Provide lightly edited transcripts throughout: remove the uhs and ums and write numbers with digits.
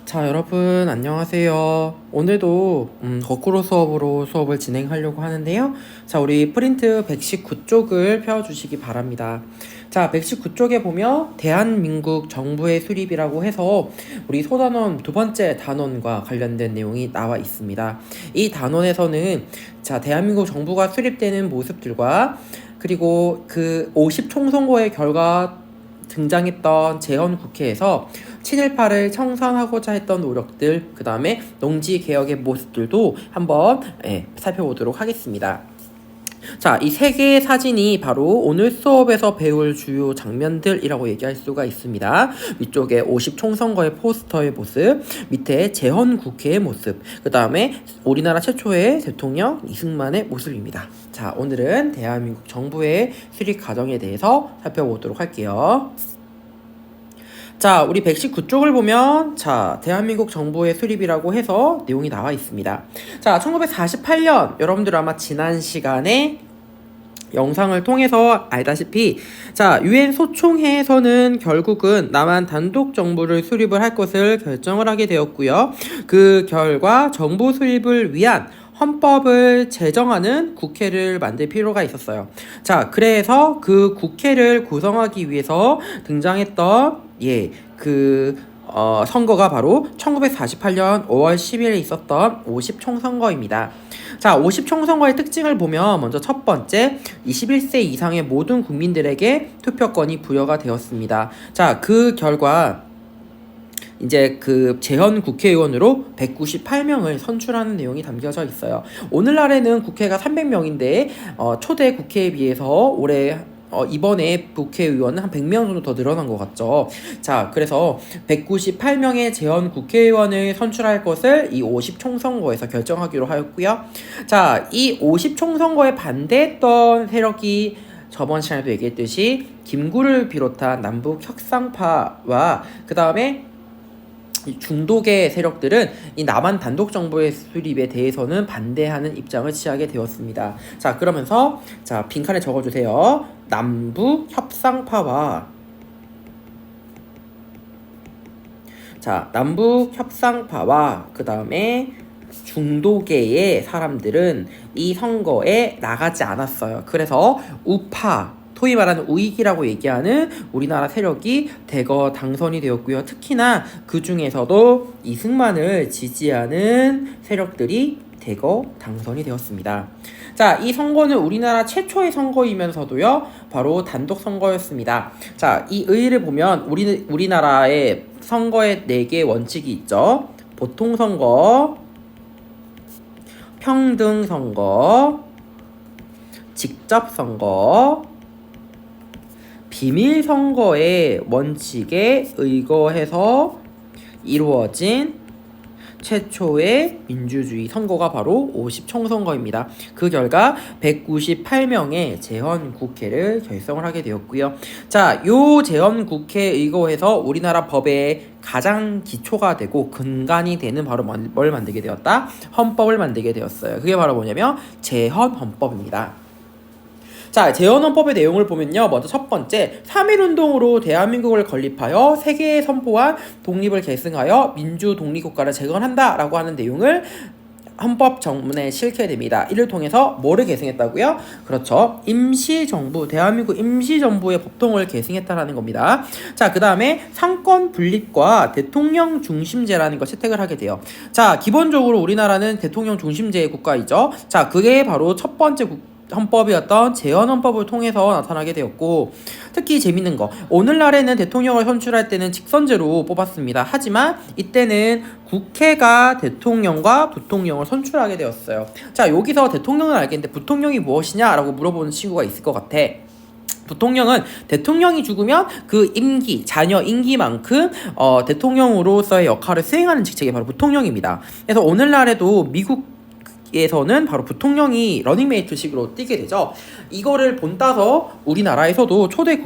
자, 여러분, 안녕하세요. 오늘도 거꾸로 수업으로 수업을 진행하려고 하는데요. 자, 우리 프린트 119쪽을 펴주시기 바랍니다. 자, 119쪽에 보면 대한민국 정부의 수립이라고 해서 우리 소단원 두 번째 단원과 관련된 내용이 나와 있습니다. 이 단원에서는 자, 대한민국 정부가 수립되는 모습들과 그리고 그 50총선거의 결과 등장했던 재헌국회에서 친일파를 청산하고자 했던 노력들, 그 다음에 농지개혁의 모습들도 한번 살펴보도록 하겠습니다. 자, 이 세 개의 사진이 바로 오늘 수업에서 배울 주요 장면들이라고 얘기할 수가 있습니다. 위쪽에 50총선거의 포스터의 모습, 밑에 재헌국회의 모습, 그 다음에 우리나라 최초의 대통령 이승만의 모습입니다. 자, 오늘은 대한민국 정부의 수립 과정에 대해서 살펴보도록 할게요. 자, 우리 119쪽을 보면 자, 대한민국 정부의 수립이라고 해서 내용이 나와 있습니다. 자, 1948년 여러분들 아마 지난 시간에 영상을 통해서 알다시피 자, 유엔 소총회에서는 결국은 남한 단독 정부를 수립을 할 것을 결정을 하게 되었고요. 그 결과 정부 수립을 위한 헌법을 제정하는 국회를 만들 필요가 있었어요. 자, 그래서 그 국회를 구성하기 위해서 등장했던 선거가 바로 1948년 5월 10일에 있었던 50총선거입니다. 자, 50총선거의 특징을 보면 먼저 첫 번째, 21세 이상의 모든 국민들에게 투표권이 부여가 되었습니다. 자, 그 결과 이제 그 재헌 국회의원으로 198명을 선출하는 내용이 담겨져 있어요. 오늘날에는 국회가 300명인데 초대 국회에 비해서 올해 이번에 국회의원은 한 100명 정도 더 늘어난 것 같죠. 자, 그래서 198명의 재헌 국회의원을 선출할 것을 이 50총선거에서 결정하기로 하였고요. 자, 이 50총선거에 반대했던 세력이 저번 시간에도 얘기했듯이 김구를 비롯한 남북 혁상파와 그 다음에 중도계 세력들은 이 남한 단독 정부의 수립에 대해서는 반대하는 입장을 취하게 되었습니다. 자, 그러면서 자, 빈칸에 적어주세요. 남북 협상파와 그 다음에 중도계의 사람들은 이 선거에 나가지 않았어요. 그래서 우파, 소위 말하는 우익이라고 얘기하는 우리나라 세력이 대거 당선이 되었고요. 특히나 그 중에서도 이승만을 지지하는 세력들이 대거 당선이 되었습니다. 자, 이 선거는 우리나라 최초의 선거이면서도요, 바로 단독 선거였습니다. 자, 이 의의를 보면 우리나라의 선거에 4개의 원칙이 있죠. 보통선거, 평등선거, 직접선거, 비밀선거의 원칙에 의거해서 이루어진 최초의 민주주의 선거가 바로 50총선거입니다. 그 결과 198명의 재헌국회를 결성을 하게 되었고요. 자, 요 재헌국회에 의거해서 우리나라 법의 가장 기초가 되고 근간이 되는 바로 뭘 만들게 되었다? 헌법을 만들게 되었어요. 그게 바로 뭐냐면 재헌헌법입니다. 자, 재헌헌법의 내용을 보면요. 먼저 첫 번째, 3.1운동으로 대한민국을 건립하여 세계에 선포한 독립을 계승하여 민주 독립국가를 재건한다 라고 하는 내용을 헌법 정문에 실게 됩니다. 이를 통해서 뭐를 계승했다고요? 그렇죠. 임시정부, 대한민국 임시정부의 법통을 계승했다라는 겁니다. 자, 그 다음에 상권 분립과 대통령 중심제라는 걸 채택을 하게 돼요. 자, 기본적으로 우리나라는 대통령 중심제의 국가이죠. 자, 그게 바로 첫 번째 헌법이었던 재헌헌법을 통해서 나타나게 되었고, 특히 재밌는 거, 오늘날에는 대통령을 선출할 때는 직선제로 뽑았습니다. 하지만 이때는 국회가 대통령과 부통령을 선출하게 되었어요. 자, 여기서 대통령은 알겠는데 부통령이 무엇이냐라고 물어보는 친구가 있을 것 같아. 부통령은 대통령이 죽으면 그 임기, 자녀 임기만큼 대통령으로서의 역할을 수행하는 직책이 바로 부통령입니다. 그래서 오늘날에도 미국에서는 바로 부통령이 러닝메이트식으로 뛰게 되죠. 이거를 본따서 우리나라에서도 초대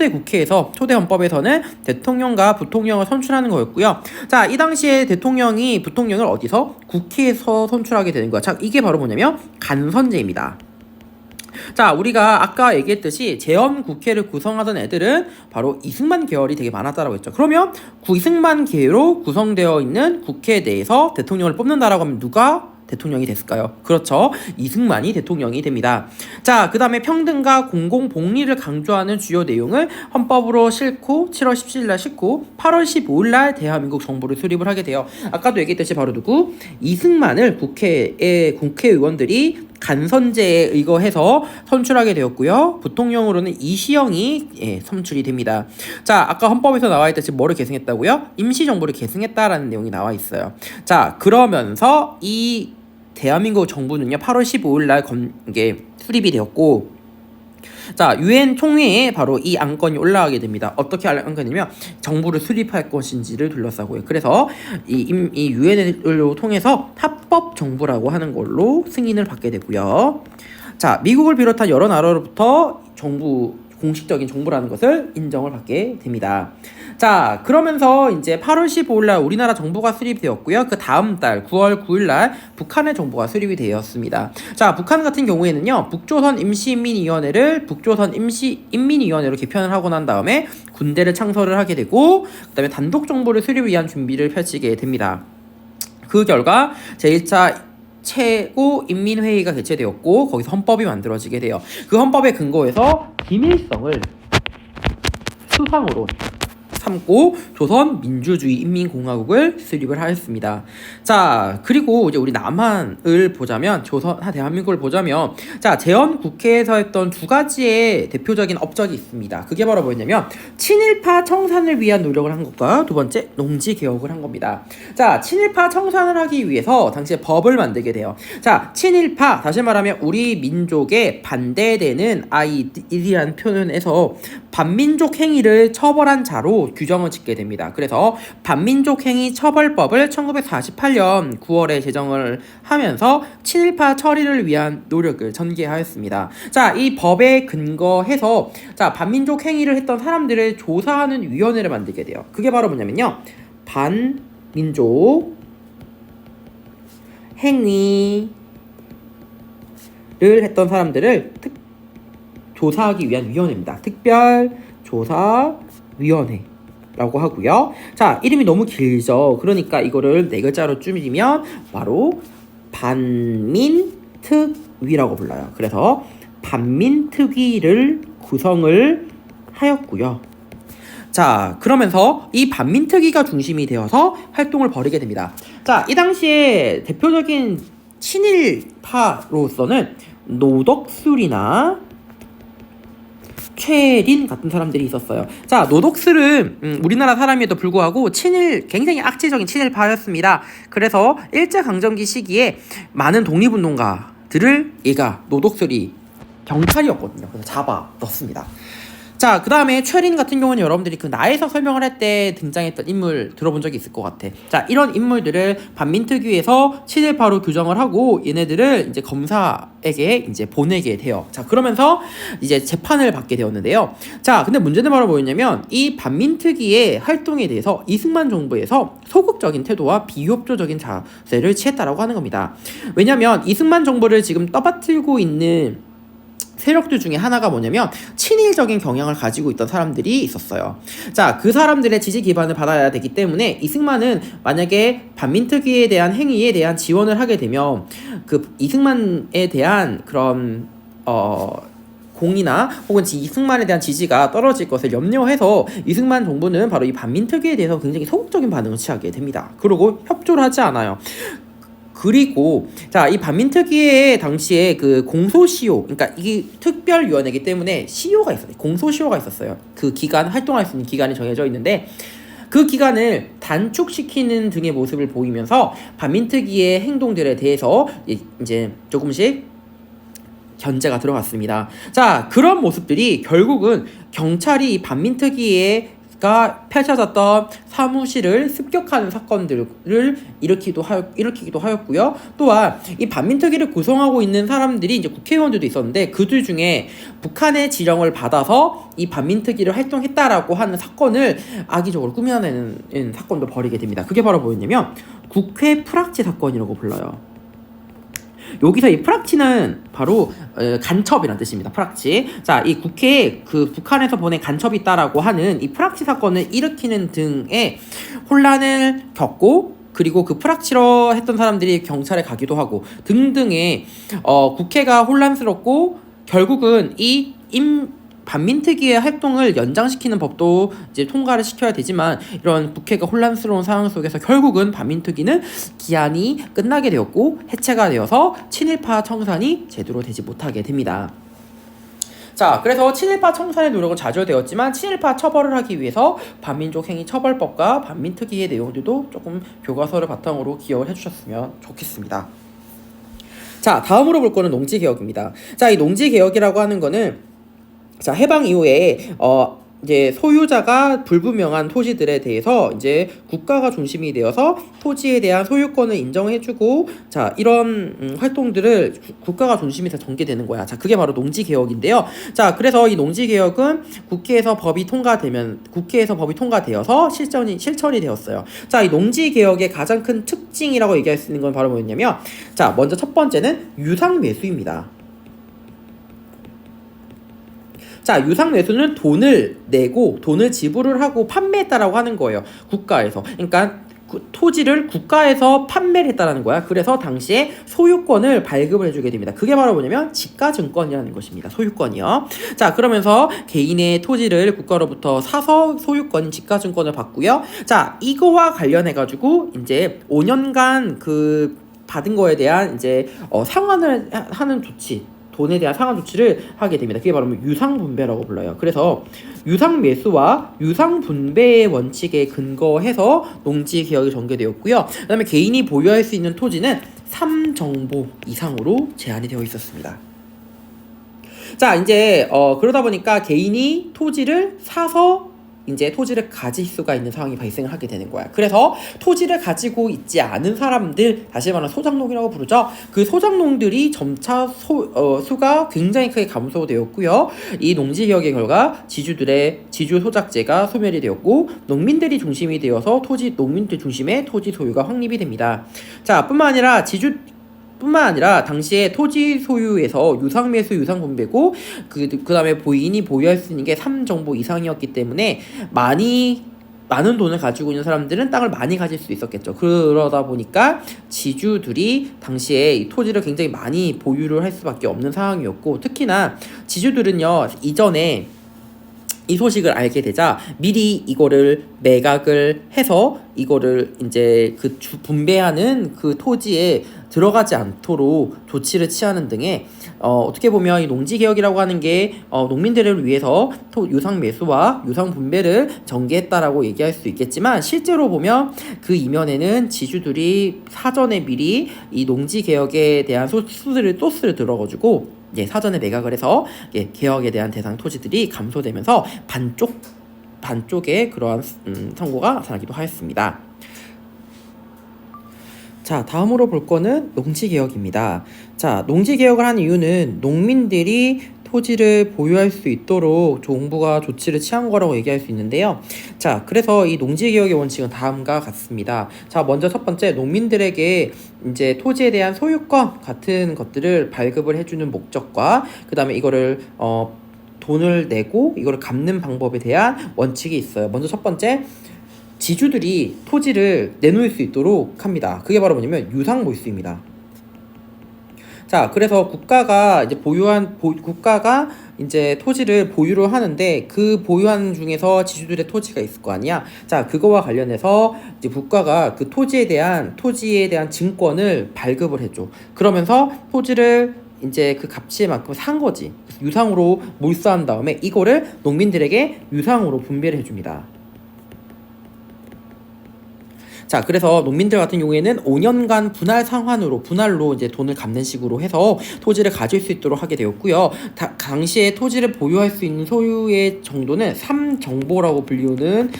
국회에서, 초대 헌법에서는 대통령과 부통령을 선출하는 거였고요. 자, 이 당시에 부통령을 어디서? 국회에서 선출하게 되는 거야. 자, 이게 바로 뭐냐면 간선제입니다. 자, 우리가 아까 얘기했듯이 재헌국회를 구성하던 애들은 바로 이승만 계열이 되게 많았다라고 했죠. 그러면 이승만 계로 구성되어 있는 국회 내에서 대통령을 뽑는다라고 하면 누가 대통령이 됐을까요? 그렇죠. 이승만이 대통령이 됩니다. 자, 그 다음에 평등과 공공복리를 강조하는 주요 내용을 헌법으로 싣고 7월 17일 싣고 8월 15일 대한민국 정부를 수립을 하게 돼요. 아까도 얘기했듯이 바로 누구? 이승만을 국회의원들이 간선제에 의거해서 선출하게 되었고요. 부통령으로는 이시영이 선출이 됩니다. 자, 아까 헌법에서 나와 있듯이 뭐를 계승했다고요? 임시정부를 계승했다라는 내용이 나와 있어요. 자, 그러면서 이 대한민국 정부는요 8월 15일 날 이게 수립이 되었고, 자, 유엔 총회에 바로 이 안건이 올라가게 됩니다. 어떻게 할 안건이냐면 정부를 수립할 것인지를 둘러싸고요. 그래서 이 유엔을 통해서 합법 정부라고 하는 걸로 승인을 받게 되고요. 자, 미국을 비롯한 여러 나라로부터 공식적인 정부라는 것을 인정을 받게 됩니다. 자, 그러면서 이제 8월 15일 날 우리나라 정부가 수립되었고요. 그 다음 달 9월 9일 날 북한의 정부가 수립이 되었습니다. 자, 북한 같은 경우에는요, 북조선 임시인민위원회를 북조선 임시인민위원회로 개편을 하고 난 다음에 군대를 창설을 하게 되고, 그 다음에 단독 정부를 수립을 위한 준비를 펼치게 됩니다. 그 결과 제1차 최고인민회의가 개최되었고, 거기서 헌법이 만들어지게 돼요. 그 헌법의 근거에서 김일성을 수상으로 삼고 조선 민주주의 인민공화국을 수립을 하였습니다. 자, 그리고 이제 우리 남한을 보자면, 대한민국을 보자면, 자, 재헌국회에서 했던 두 가지의 대표적인 업적이 있습니다. 그게 바로 뭐였냐면 친일파 청산을 위한 노력을 한 것과 두 번째 농지 개혁을 한 겁니다. 자, 친일파 청산을 하기 위해서 당시에 법을 만들게 돼요. 자, 친일파, 다시 말하면 우리 민족에 반대되는 아이들이라는 표현에서 반민족 행위를 처벌한 자로 규정을 짓게 됩니다. 그래서 반민족 행위 처벌법을 1948년 9월에 제정을 하면서 친일파 처리를 위한 노력을 전개하였습니다. 자, 이 법에 근거해서 자, 반민족 행위를 했던 사람들을 조사하는 위원회를 만들게 돼요. 그게 바로 뭐냐면요, 반민족 행위를 했던 사람들을 조사하기 위한 위원회입니다. 특별조사위원회라고 하고요. 자, 이름이 너무 길죠. 그러니까 이거를 네 글자로 줄이면 바로 반민특위라고 불러요. 그래서 반민특위를 구성을 하였고요. 자, 그러면서 이 반민특위가 중심이 되어서 활동을 벌이게 됩니다. 자, 이 당시에 대표적인 친일파로서는 노덕술이나 최린 같은 사람들이 있었어요. 자, 노덕술은 우리나라 사람에도 불구하고 굉장히 악질적인 친일파였습니다. 그래서 일제강점기 시기에 많은 독립운동가들을 노덕술이 경찰이었거든요. 그래서 잡아 넣습니다. 자, 그 다음에 최린 같은 경우는 여러분들이 그 나에서 설명을 할 때 등장했던 인물 들어본 적이 있을 것 같아. 자, 이런 인물들을 반민특위에서 친일파로 규정을 하고 얘네들을 이제 검사에게 이제 보내게 돼요. 자, 그러면서 이제 재판을 받게 되었는데요. 자, 근데 문제는 바로 뭐였냐면 이 반민특위의 활동에 대해서 이승만 정부에서 소극적인 태도와 비협조적인 자세를 취했다라고 하는 겁니다. 왜냐면 이승만 정부를 지금 떠받들고 있는 세력들 중에 하나가 뭐냐면 친일적인 경향을 가지고 있던 사람들이 있었어요. 자, 그 사람들의 지지 기반을 받아야 되기 때문에 이승만은 만약에 반민특위에 대한 행위에 대한 지원을 하게 되면 그 이승만에 대한 그런 공이나 혹은 이승만에 대한 지지가 떨어질 것을 염려해서 이승만 정부는 바로 이 반민특위에 대해서 굉장히 소극적인 반응을 취하게 됩니다. 그리고 협조를 하지 않아요. 그리고 자, 이 반민특위의 당시에 그 공소시효, 그러니까 이 특별위원회이기 때문에 시효가 있어요. 공소시효가 있었어요. 그 기간, 활동할 수 있는 기간이 정해져 있는데 그 기간을 단축시키는 등의 모습을 보이면서 반민특위의 행동들에 대해서 이제 조금씩 견제가 들어갔습니다. 자, 그런 모습들이 결국은 경찰이 반민특위에 가 펼쳐졌던 사무실을 습격하는 사건들을 일으키기도 하였고요. 또한 이 반민특위를 구성하고 있는 사람들이 이제 국회의원들도 있었는데 그들 중에 북한의 지령을 받아서 이 반민특위를 활동했다라고 하는 사건을 악의적으로 꾸며내는 사건도 벌이게 됩니다. 그게 바로 뭐였냐면 국회 프락치 사건이라고 불러요. 여기서 이 프락치는 바로 간첩이라는 뜻입니다. 프락치. 자, 이 국회에 그 북한에서 보낸 간첩이 있다라고 하는 이 프락치 사건을 일으키는 등의 혼란을 겪고 그리고 그 프락치러 했던 사람들이 경찰에 가기도 하고 등등의 국회가 혼란스럽고 결국은 반민특위의 활동을 연장시키는 법도 이제 통과를 시켜야 되지만 이런 국회가 혼란스러운 상황 속에서 결국은 반민특위는 기한이 끝나게 되었고 해체가 되어서 친일파 청산이 제대로 되지 못하게 됩니다. 자, 그래서 친일파 청산의 노력은 좌절되었지만 친일파 처벌을 하기 위해서 반민족 행위 처벌법과 반민특위의 내용들도 조금 교과서를 바탕으로 기억을 해주셨으면 좋겠습니다. 자, 다음으로 볼 거는 농지개혁입니다. 자, 이 농지개혁이라고 하는 거는 자, 해방 이후에 이제 소유자가 불분명한 토지들에 대해서 이제 국가가 중심이 되어서 토지에 대한 소유권을 인정해주고 자, 이런 활동들을 국가가 중심이 돼서 전개되는 거야. 자, 그게 바로 농지개혁인데요. 자, 그래서 이 농지개혁은 국회에서 법이 통과되어서 실천이 되었어요. 자, 이 농지개혁의 가장 큰 특징이라고 얘기할 수 있는 건 바로 뭐였냐면 자, 먼저 첫 번째는 유상매수입니다. 자, 유상매수는 돈을 내고 돈을 지불을 하고 판매했다라고 하는 거예요. 국가에서. 그러니까 토지를 국가에서 판매를 했다라는 거야. 그래서 당시에 소유권을 발급을 해주게 됩니다. 그게 바로 뭐냐면 지가증권이라는 것입니다. 소유권이요. 자, 그러면서 개인의 토지를 국가로부터 사서 소유권 지가증권을 받고요. 자, 이거와 관련해가지고 이제 5년간 그 받은 거에 대한 이제 상환을 하는 조치. 돈에 대한 상환 조치를 하게 됩니다. 그게 바로 유상분배라고 불러요. 그래서 유상매수와 유상분배의 원칙에 근거해서 농지개혁이 전개되었고요. 그 다음에 개인이 보유할 수 있는 토지는 3정보 이상으로 제한이 되어 있었습니다. 자, 이제 그러다 보니까 개인이 토지를 사서 이제 토지를 가질 수가 있는 상황이 발생을 하게 되는 거야. 그래서 토지를 가지고 있지 않은 사람들, 다시 말하면 소작농이라고 부르죠. 그 소작농들이 점차 수가 굉장히 크게 감소되었고요. 이 농지개혁의 결과 지주 소작제가 소멸이 되었고 농민들이 중심이 되어서 농민들 중심의 토지 소유가 확립이 됩니다. 자, 뿐만 아니라 당시에 토지 소유에서 유상매수, 유상분배고 그 다음에 본인이 보유할 수 있는 게 3정보 이상이었기 때문에 많은 돈을 가지고 있는 사람들은 땅을 많이 가질 수 있었겠죠. 그러다 보니까 지주들이 당시에 이 토지를 굉장히 많이 보유를 할 수밖에 없는 상황이었고 특히나 지주들은요 이전에 이 소식을 알게 되자 미리 이거를 매각을 해서 이거를 이제 분배하는 그 토지에 들어가지 않도록 조치를 취하는 등의 어떻게 보면 이 농지개혁이라고 하는 게 농민들을 위해서 유상매수와 유상분배를 전개했다라고 얘기할 수 있겠지만 실제로 보면 그 이면에는 지주들이 사전에 미리 이 농지개혁에 대한 소스를 들어가지고 사전에 매각을 해서 개혁에 대한 대상 토지들이 감소되면서 반쪽의 그러한 선고가 나타나기도 하였습니다. 자, 다음으로 볼 거는 농지개혁입니다. 자, 농지개혁을 한 이유는 농민들이 토지를 보유할 수 있도록 정부가 조치를 취한 거라고 얘기할 수 있는데요. 자, 그래서 이 농지개혁의 원칙은 다음과 같습니다. 자, 먼저 첫 번째, 농민들에게 이제 토지에 대한 소유권 같은 것들을 발급을 해주는 목적과 그 다음에 이거를 돈을 내고 이거를 갚는 방법에 대한 원칙이 있어요. 먼저 첫 번째, 지주들이 토지를 내놓을 수 있도록 합니다. 그게 바로 뭐냐면 유상몰수입니다. 자, 그래서 국가가 이제 토지를 보유를 하는데 그 보유하는 중에서 지주들의 토지가 있을 거 아니야. 자, 그거와 관련해서 이제 국가가 그 토지에 대한 증권을 발급을 해줘. 그러면서 토지를 이제 그 가치만큼 산 거지. 유상으로 몰수한 다음에 이거를 농민들에게 유상으로 분배를 해줍니다. 자, 그래서 농민들 같은 경우에는 5년간 분할로 이제 돈을 갚는 식으로 해서 토지를 가질 수 있도록 하게 되었고요. 당시에 토지를 보유할 수 있는 소유의 정도는 3정보라고 불리우는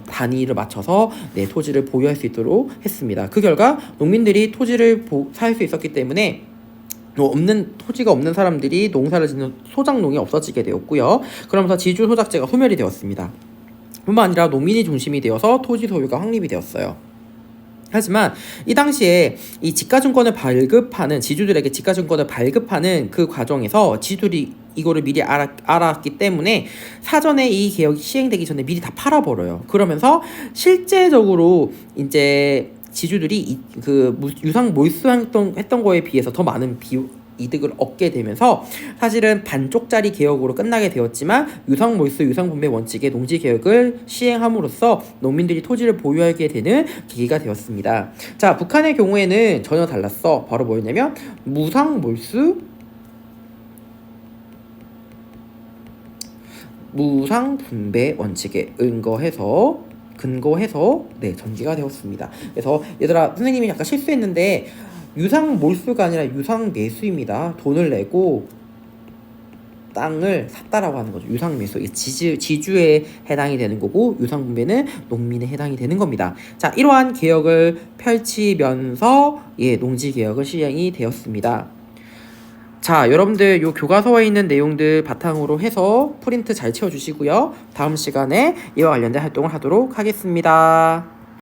단위를 맞춰서 토지를 보유할 수 있도록 했습니다. 그 결과 농민들이 토지를 살 수 있었기 때문에 토지가 없는 사람들이 농사를 짓는 소작농이 없어지게 되었고요. 그러면서 지주 소작제가 소멸이 되었습니다. 뿐만 아니라 농민이 중심이 되어서 토지 소유가 확립이 되었어요. 하지만 이 당시에 이 지가증권을 발급하는 지주들에게 지가증권을 발급하는 그 과정에서 지주들이 이거를 미리 알았기 때문에 사전에 이 개혁이 시행되기 전에 미리 다 팔아버려요. 그러면서 실제적으로 이제 지주들이 그 유상 몰수했던 거에 비해서 더 많은 이득을 얻게 되면서 사실은 반쪽짜리 개혁으로 끝나게 되었지만 유상 몰수, 유상 분배 원칙의 농지 개혁을 시행함으로써 농민들이 토지를 보유하게 되는 계기가 되었습니다. 자, 북한의 경우에는 전혀 달랐어. 바로 뭐였냐면 무상 몰수, 무상 분배 원칙에 근거해서 네, 전개가 되었습니다. 그래서 얘들아, 선생님이 약간 실수했는데 유상 몰수가 아니라 유상 매수입니다. 돈을 내고 땅을 샀다라고 하는 거죠. 유상 매수. 이게 지주에 해당이 되는 거고 유상 분배는 농민에 해당이 되는 겁니다. 자, 이러한 개혁을 펼치면서 농지 개혁은 시행이 되었습니다. 자, 여러분들 요 교과서에 있는 내용들 바탕으로 해서 프린트 잘 채워주시고요. 다음 시간에 이와 관련된 활동을 하도록 하겠습니다.